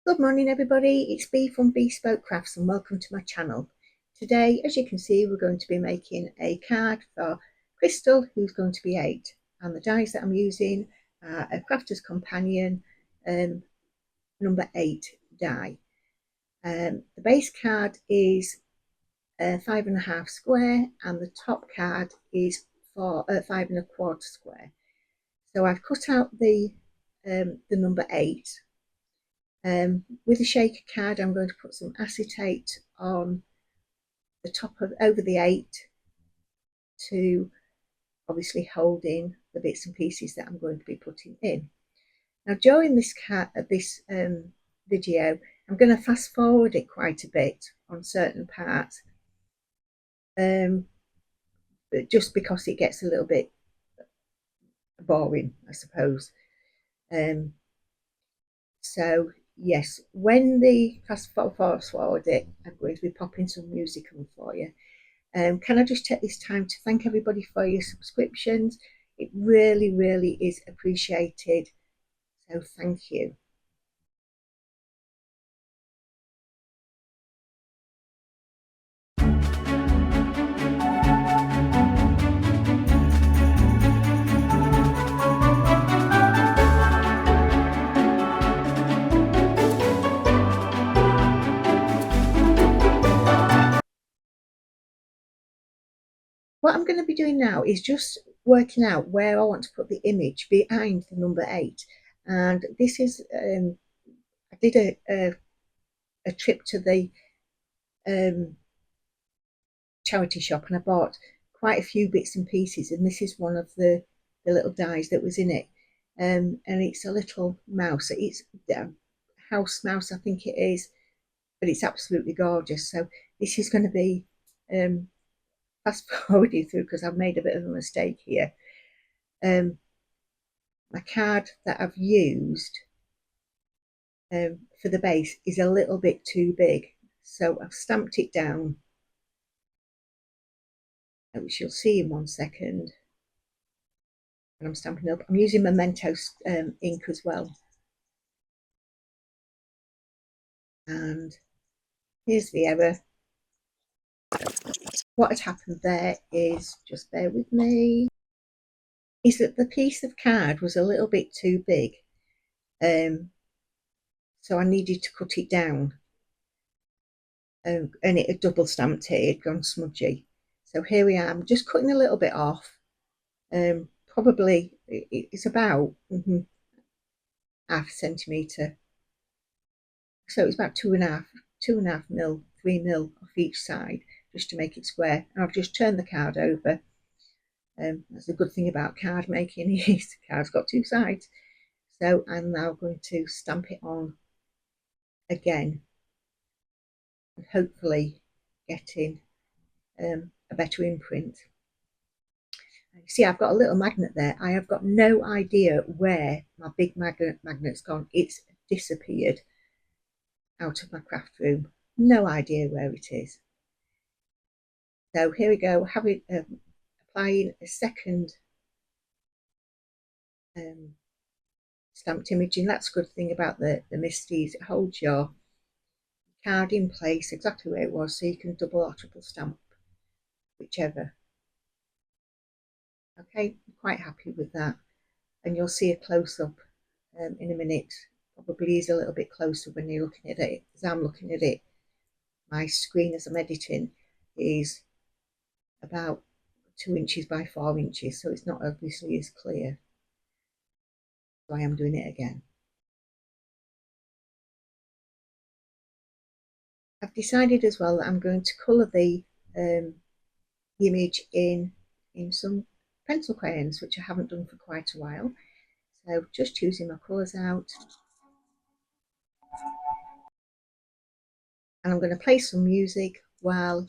Good morning everybody, it's Bee from Bespoke Crafts and welcome to my channel. Today, as you can see, we're going to be making a card for Crystal, who's going to be 8, and the dies that I'm using are a Crafter's Companion number 8 die. The base card is 5.5 square and the top card is 5.25 square. So I've cut out the number 8. With a shaker card, I'm going to put some acetate on the top of over the 8 to obviously hold in the bits and pieces that I'm going to be putting in. Now, during this video, I'm going to fast forward it quite a bit on certain parts, just because it gets a little bit boring, I suppose. So yes, when the fast forward it, I'm going to be popping some music on for you. Can I just take this time to thank everybody for your subscriptions? It really is appreciated. So thank you. What I'm going to be doing now is just working out where I want to put the image behind the number 8. And this is, I did a trip to the charity shop and I bought quite a few bits and pieces, and this is one of the little dies that was in it. And it's a little mouse. It's a house mouse, I think it is, but it's absolutely gorgeous. So this is going to be fast forwarded through because I've made a bit of a mistake here. My card that I've used for the base is a little bit too big, so I've stamped it down, which you'll see in 1 second. And I'm stamping up. I'm using Memento ink as well. And here's the error. What had happened there is, just bear with me, is that the piece of card was a little bit too big. So I needed to cut it down. And it had double stamped it, it had gone smudgy. So here we are, I'm just cutting a little bit off. Probably it's about half centimetre. So it's about 2.5 mil, 3 mil off each side, just to make it square. And I've just turned the card over. That's the good thing about card making, is the card's got 2 sides. So I'm now going to stamp it on again, and hopefully getting a better imprint. See, I've got a little magnet there. I have got no idea where my big magnet's gone. It's disappeared out of my craft room. No idea where it is. So here we go, applying a second stamped image. And that's a good thing about the Misties. It holds your card in place exactly where it was, so you can double or triple stamp, whichever. Okay, I'm quite happy with that. And you'll see a close-up in a minute. Probably is a little bit closer when you're looking at it. As I'm looking at it, my screen as I'm editing is about 2 inches by 4 inches, so it's not obviously as clear. So I am doing it again. I've decided as well that I'm going to colour the image in some pencil crayons, which I haven't done for quite a while. So just choosing my colours out. And I'm going to play some music while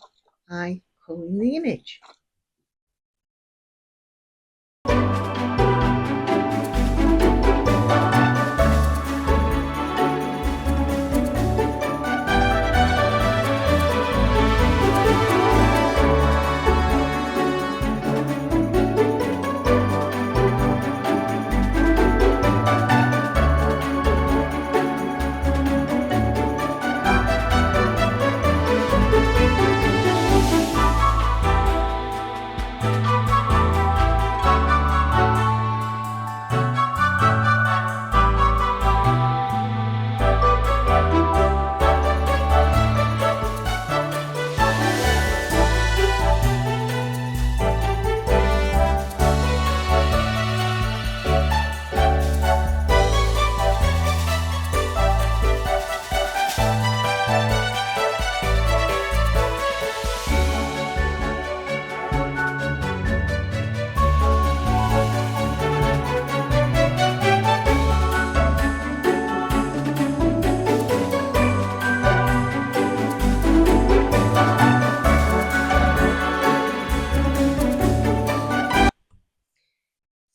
I colour in the image.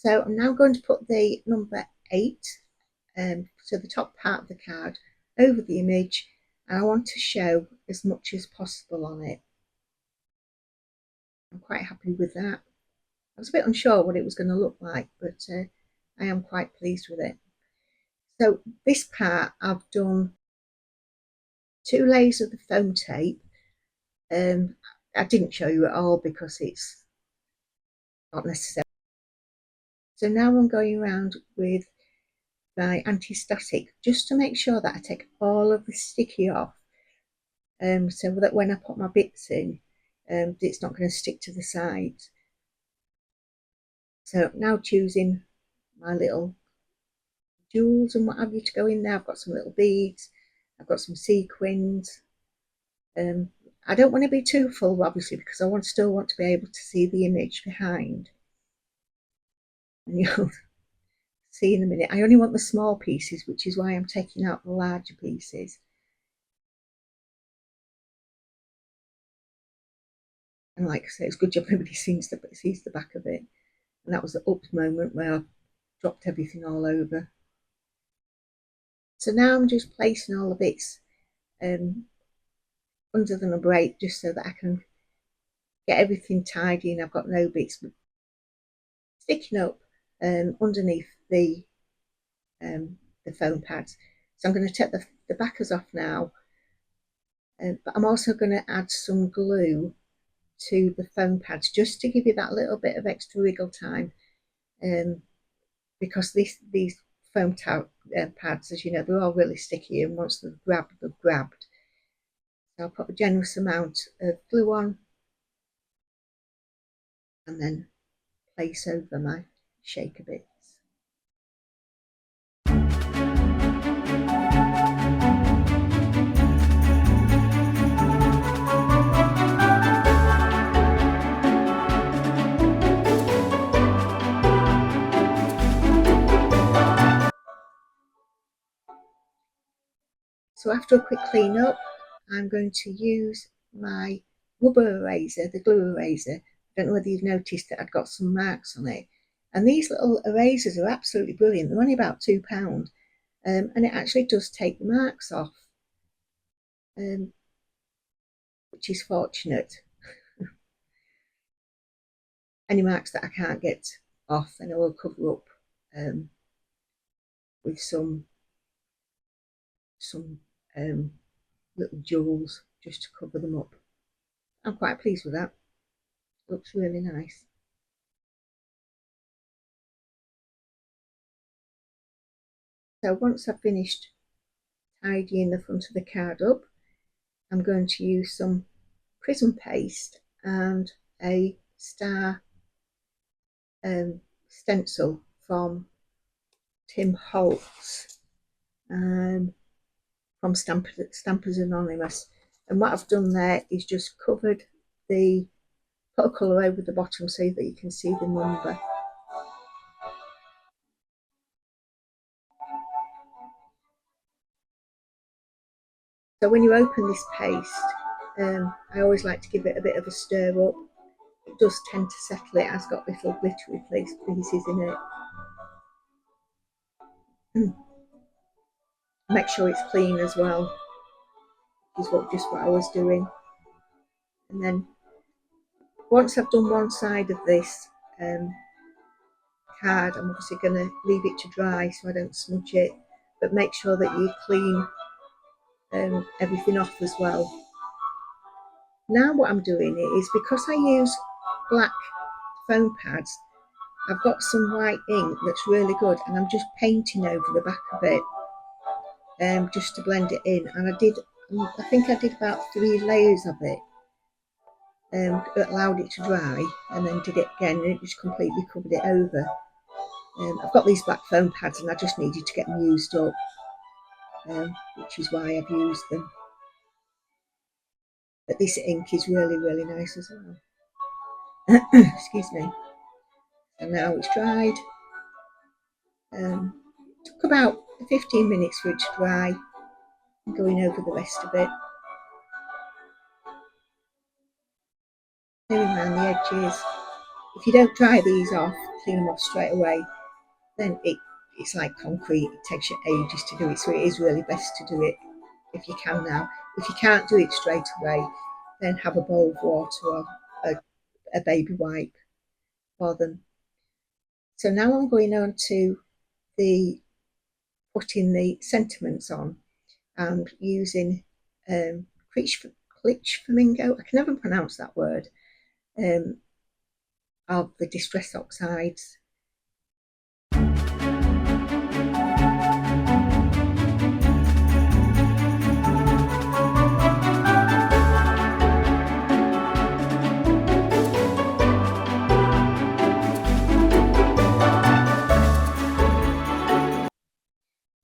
So I'm now going to put the number 8, so the top part of the card, over the image, and I want to show as much as possible on it. I'm quite happy with that. I was a bit unsure what it was going to look like, but I am quite pleased with it. So this part I've done 2 layers of the foam tape. I didn't show you it all because it's not necessary. So now I'm going around with my anti-static just to make sure that I take all of the sticky off, so that when I put my bits in, it's not going to stick to the sides. So now choosing my little jewels and what have you to go in there. I've got some little beads, I've got some sequins. I don't want to be too full, obviously, because I still want to be able to see the image behind. And you'll see in a minute. I only want the small pieces, which is why I'm taking out the larger pieces. And like I say, it's a good job nobody sees the back of it. And that was the up moment where I dropped everything all over. So now I'm just placing all the bits under the number 8, just so that I can get everything tidy and I've got no bits sticking up underneath the foam pads. So I'm going to take the backers off now, but I'm also going to add some glue to the foam pads just to give you that little bit of extra wiggle time, because these foam pads, as you know, they're all really sticky, and once they've grabbed, they've grabbed. So I'll put a generous amount of glue on and then place over my shaker bits. So after a quick clean up, I'm going to use my rubber eraser, the glue eraser. I don't know whether you've noticed that I've got some marks on it. And these little erasers are absolutely brilliant. They're only about £2, and it actually does take the marks off, which is fortunate. Any marks that I can't get off, then I will cover up with some little jewels just to cover them up. I'm quite pleased with that. Looks really nice. So once I've finished tidying the front of the card up, I'm going to use some prism paste and a star stencil from Tim Holtz, from Stampers Anonymous. And what I've done there is just put a colour over the bottom so that you can see the number. So when you open this paste, I always like to give it a bit of a stir up. It does tend to settle. It has got little glittery pieces in it. Make sure it's clean as well, is just what I was doing. And then once I've done one side of this card, I'm obviously going to leave it to dry so I don't smudge it, but make sure that you clean everything off as well. Now what I'm doing is, because I use black foam pads, I've got some white ink that's really good, and I'm just painting over the back of it, just to blend it in. And I think I did about 3 layers of it, allowed it to dry, and then did it again, and it just completely covered it over. I've got these black foam pads and I just needed to get them used up, which is why I've used them. But this ink is really, really nice as well. Excuse me. And now it's dried. Took about 15 minutes for it to dry. I'm going over the rest of it. Clearing around the edges. if you don't dry these off, clean them off straight away, then it's like concrete. It takes you ages to do it. So it is really best to do it if you can now. If you can't do it straight away, then have a bowl of water or a baby wipe for them. So now I'm going on to the putting the sentiments on and using Clich Flamingo. I can never pronounce that word. Of the Distress Oxides.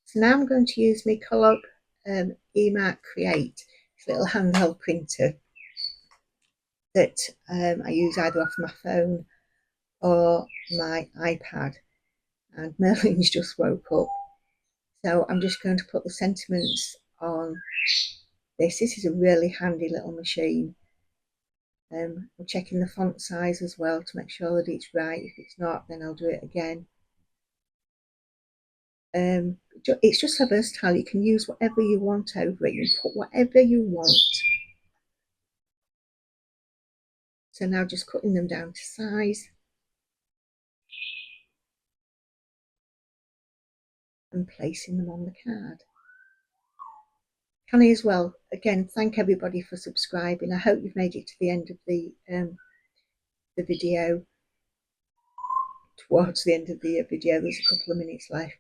So now I'm going to use my colour eMark Create, this little handheld printer that I use either off my phone or my iPad. And Merlin's just woke up, so I'm just going to put the sentiments on this. This is a really handy little machine. I'm checking the font size as well to make sure that it's right. If it's not, then I'll do it again. It's just so versatile. You can use whatever you want over it. You can put whatever you want. So now just cutting them down to size and placing them on the card. Can I as well, again, thank everybody for subscribing. I hope you've made it to the end of the video. Towards the end of the video, there's a couple of minutes left.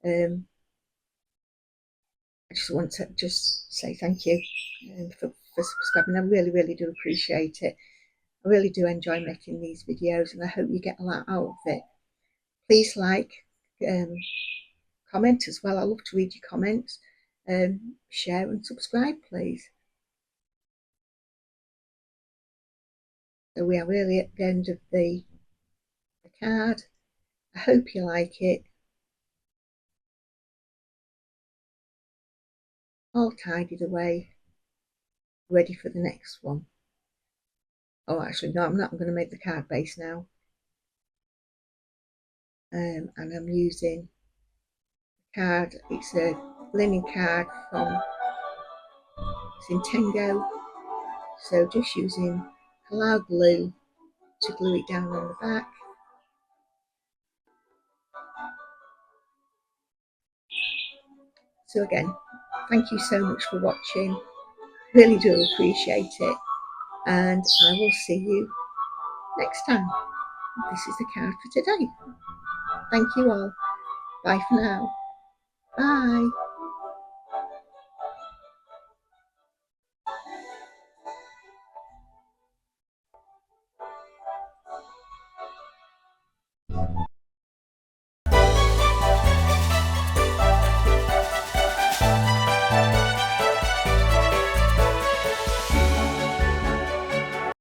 I just want to just say thank you for subscribing. I really do appreciate it. I really do enjoy making these videos, and I hope you get a lot out of it. Please like, comment as well. I love to read your comments. Share and subscribe, please. So we are really at the end of the card. I hope you like it. All tidied away, ready for the next one. Oh, actually, no, I'm not. I'm going to make the card base now. And I'm using a card. It's a linen card from Zintengo. So just using Halal glue to glue it down on the back. So again, thank you so much for watching. Really do appreciate it. And I will see you next time. This is the card for today. Thank you all. Bye for now. Bye.